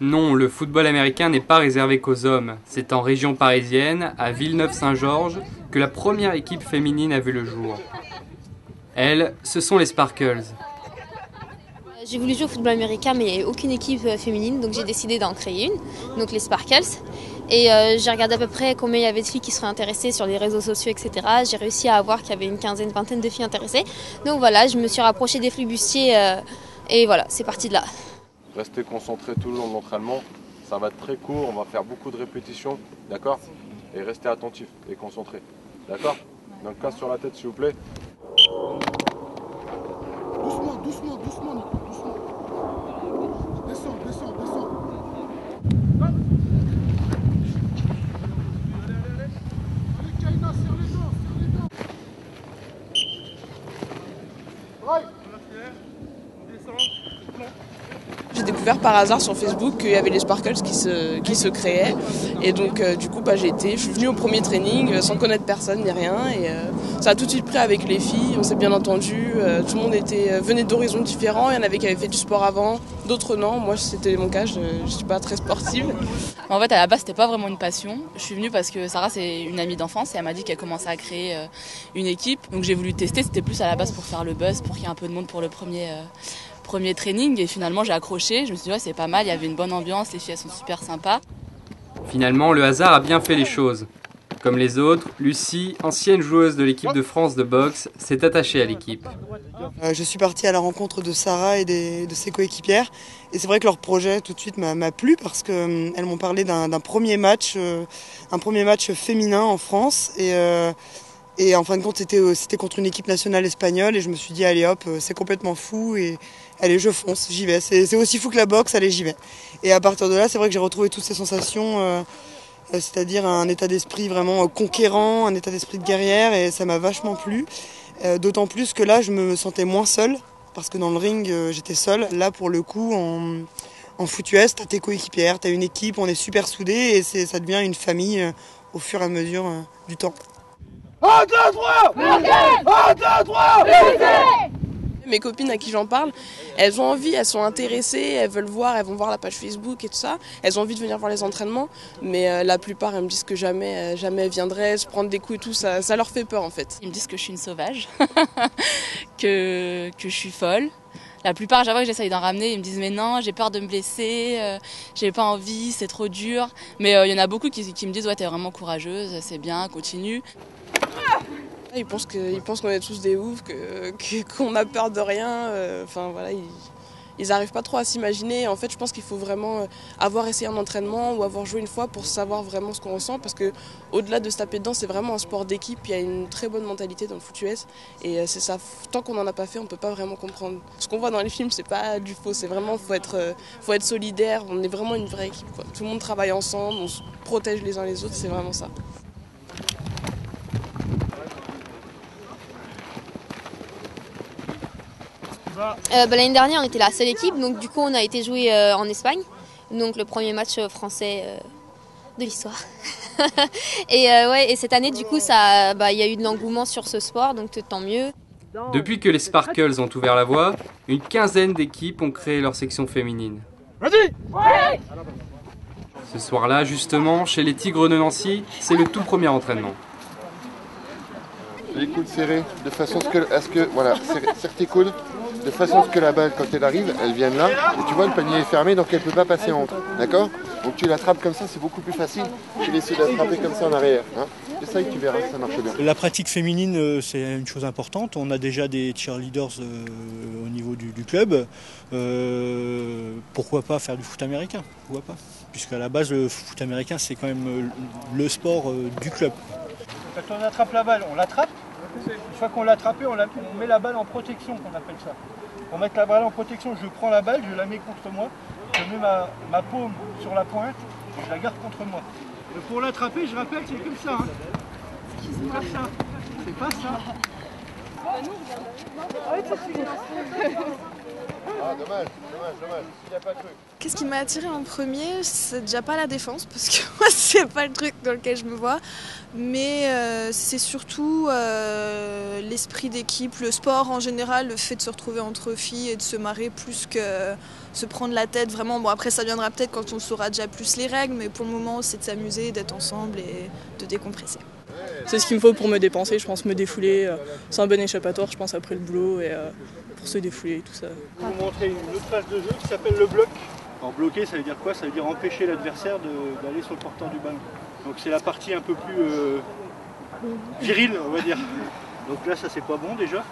Non, le football américain n'est pas réservé qu'aux hommes. C'est en région parisienne, à Villeneuve-Saint-Georges, que la première équipe féminine a vu le jour. Elles, ce sont les Sparkles. J'ai voulu jouer au football américain, mais il n'y avait aucune équipe féminine, donc j'ai décidé d'en créer une, donc les Sparkles. Et j'ai regardé à peu près combien il y avait de filles qui seraient intéressées sur les réseaux sociaux, etc. J'ai réussi à voir qu'il y avait une quinzaine, vingtaine de filles intéressées. Donc voilà, je me suis rapprochée des flibustiers et voilà, c'est parti de là. Restez concentrés tout le long de l'entraînement. Ça va être très court, on va faire beaucoup de répétitions, d'accord? Et restez attentifs et concentrés, d'accord? Donc casse sur la tête s'il vous plaît. Doucement, doucement, doucement, Nico, doucement. Descends, descends, descends. Allez, Kaina, serre les dents, serre les dents. Drive. J'ai découvert par hasard sur Facebook qu'il y avait les Sparkles qui se créaient. Et donc du coup je suis venue au premier training sans connaître personne ni rien. Et ça a tout de suite pris avec les filles, on s'est bien entendu. Tout le monde venait d'horizons différents. Il y en avait qui avaient fait du sport avant, d'autres non. Moi c'était mon cas, je ne suis pas très sportive. En fait à la base c'était pas vraiment une passion. Je suis venue parce que Sarah c'est une amie d'enfance et elle m'a dit qu'elle commençait à créer une équipe. Donc j'ai voulu tester, c'était plus à la base pour faire le buzz, pour qu'il y ait un peu de monde pour le premier training et finalement j'ai accroché, je me suis dit ouais, c'est pas mal, il y avait une bonne ambiance, les filles elles sont super sympas. Finalement, le hasard a bien fait les choses. Comme les autres, Lucie, ancienne joueuse de l'équipe de France de boxe, s'est attachée à l'équipe. Je suis partie à la rencontre de Sarah et de ses coéquipières et c'est vrai que leur projet tout de suite m'a plu parce qu'elles m'ont parlé d'un premier match féminin en France et en fin de compte c'était contre une équipe nationale espagnole et je me suis dit allez hop, c'est complètement fou et allez je fonce, j'y vais, c'est aussi fou que la boxe, allez j'y vais. Et à partir de là c'est vrai que j'ai retrouvé toutes ces sensations, c'est-à-dire un état d'esprit vraiment conquérant, un état d'esprit de guerrière et ça m'a vachement plu. D'autant plus que là je me sentais moins seule parce que dans le ring j'étais seule. Là pour le coup en foot US t'as tes coéquipières, t'as une équipe, on est super soudés et ça devient une famille au fur et à mesure du temps. 1, 2, 3 1, 2, 3 Mes copines à qui j'en parle, elles ont envie, elles sont intéressées, elles veulent voir, elles vont voir la page Facebook et tout ça. Elles ont envie de venir voir les entraînements, mais la plupart elles me disent que jamais elles viendraient, se prendre des coups et tout, ça leur fait peur en fait. Ils me disent que je suis une sauvage, que je suis folle. La plupart, j'avoue que j'essaye d'en ramener, ils me disent mais non, j'ai peur de me blesser, j'ai pas envie, c'est trop dur. Mais il y en a beaucoup qui me disent ouais t'es vraiment courageuse, c'est bien, continue. Ils pensent qu'on est tous des oufs, qu'on a peur de rien. Enfin voilà, ils n'arrivent pas trop à s'imaginer. En fait, je pense qu'il faut vraiment avoir essayé un entraînement ou avoir joué une fois pour savoir vraiment ce qu'on ressent. Parce que au-delà de se taper dedans, c'est vraiment un sport d'équipe. Il y a une très bonne mentalité dans le foot US. Et c'est ça. Tant qu'on n'en a pas fait, on ne peut pas vraiment comprendre. Ce qu'on voit dans les films, c'est pas du faux. C'est vraiment, faut être solidaire. On est vraiment une vraie équipe, quoi. Tout le monde travaille ensemble, on se protège les uns les autres. C'est vraiment ça. L'année dernière, on était la seule équipe, donc du coup, on a été joué en Espagne. Donc le premier match français de l'histoire. et cette année, du coup, il y a eu de l'engouement sur ce sport, donc tant mieux. Depuis que les Sparkles ont ouvert la voie, une quinzaine d'équipes ont créé leur section féminine. Vas-y. Ouais. Ce soir-là, justement, chez les Tigres de Nancy, c'est le tout premier entraînement. Les coudes serrés, de façon à ce que voilà, serre tes coudes, de façon à ce que la balle, quand elle arrive, elle vienne là. Et tu vois, le panier est fermé, donc elle ne peut pas passer en haut. D'accord? Donc tu l'attrapes comme ça, c'est beaucoup plus facile que d'essayer d'attraper comme ça en arrière. Hein. Essaye, tu verras, ça marche bien. La pratique féminine, c'est une chose importante. On a déjà des cheerleaders au niveau du club. Pourquoi pas faire du foot américain? Pourquoi pas? Puisqu'à la base, le foot américain, c'est quand même le sport du club. Quand on attrape la balle, on l'attrape. Une fois qu'on l'a attrapée, on met la balle en protection, qu'on appelle ça. Pour mettre la balle en protection, je prends la balle, je la mets contre moi, je mets ma paume sur la pointe et je la garde contre moi. Et pour l'attraper, je rappelle, c'est comme ça. Hein. C'est comme ça. C'est pas ça. Ah, dommage. Il n'y a pas de truc. Qu'est-ce qui m'a attiré en premier? C'est déjà pas la défense, parce que moi, c'est pas le truc dans lequel je me vois. Mais c'est surtout l'esprit d'équipe, le sport en général, le fait de se retrouver entre filles et de se marrer plus que se prendre la tête. Vraiment, bon, après, ça viendra peut-être quand on saura déjà plus les règles, mais pour le moment, c'est de s'amuser, d'être ensemble et de décompresser. C'est ce qu'il me faut pour me dépenser, je pense, me défouler. C'est un bon échappatoire, je pense, après le boulot, et pour se défouler et tout ça. Je vais vous montrer une autre phase de jeu qui s'appelle le bloc. Alors bloquer, ça veut dire quoi? Ça veut dire empêcher l'adversaire d'aller sur le porteur du ballon. Donc c'est la partie un peu plus virile, on va dire. Donc là, ça c'est pas bon déjà.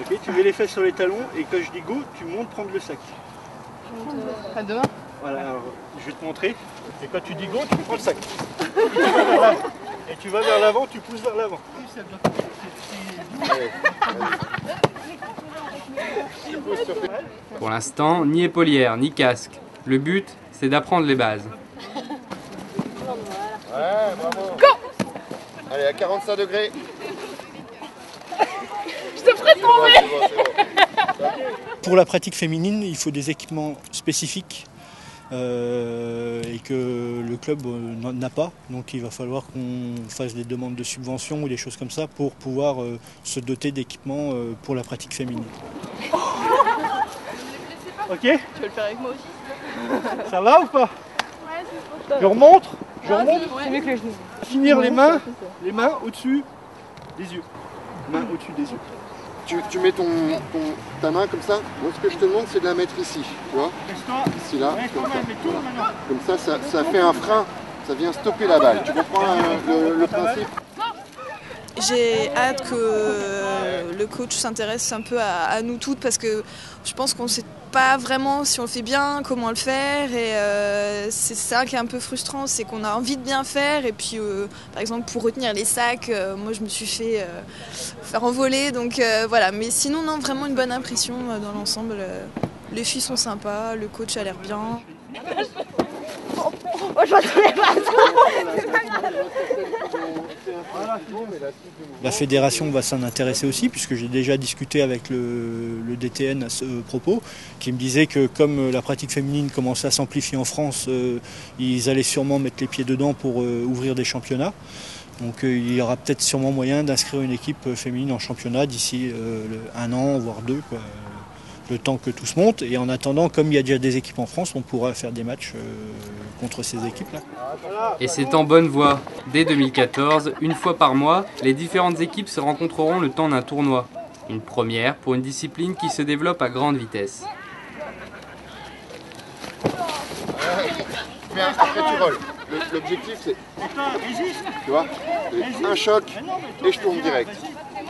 Ok, tu mets les fesses sur les talons et quand je dis go, tu montes prendre le sac. À demain. Voilà, alors, je vais te montrer. Et quand tu dis go, tu prends le sac. Et tu vas vers l'avant, tu pousses vers l'avant. Pour l'instant, ni épaulière, ni casque. Le but, c'est d'apprendre les bases. Ouais, bravo. Go! Allez, à 45 degrés. Je te ferai tomber. C'est bon. Pour la pratique féminine, il faut des équipements spécifiques et que le club n'a pas. Donc il va falloir qu'on fasse des demandes de subventions ou des choses comme ça pour pouvoir se doter d'équipements pour la pratique féminine. Ok? Tu veux le faire avec moi aussi? Ça va ou pas? Je remonte. C'est mieux que les genoux. Finir les mains au-dessus des yeux. Mains au-dessus des yeux. Tu mets ta main comme ça. Moi, ce que je te demande, c'est de la mettre ici. Tu vois? Ici, là. Comme ça, ça fait un frein. Ça vient stopper la balle. Tu comprends le principe? J'ai hâte que le coach s'intéresse un peu à nous toutes parce que je pense qu'on ne sait pas vraiment si on le fait bien, comment le faire et c'est ça qui est un peu frustrant, c'est qu'on a envie de bien faire et puis par exemple pour retenir les sacs, moi je me suis fait faire envoler donc voilà, mais sinon non, vraiment une bonne impression dans l'ensemble, les filles sont sympas, le coach a l'air bien. Oh, je vois tous les La fédération va s'en intéresser aussi, puisque j'ai déjà discuté avec le DTN à ce propos, qui me disait que comme la pratique féminine commençait à s'amplifier en France, ils allaient sûrement mettre les pieds dedans pour ouvrir des championnats. Donc il y aura peut-être sûrement moyen d'inscrire une équipe féminine en championnat d'ici un an, voire deux, quoi, le temps que tout se monte. Et en attendant, comme il y a déjà des équipes en France, on pourra faire des matchs contre ces équipes-là. Et c'est en bonne voie. Dès 2014, une fois par mois, les différentes équipes se rencontreront le temps d'un tournoi. Une première pour une discipline qui se développe à grande vitesse. Mais après tu rolles. L'objectif c'est, tu vois, un choc et je tourne direct.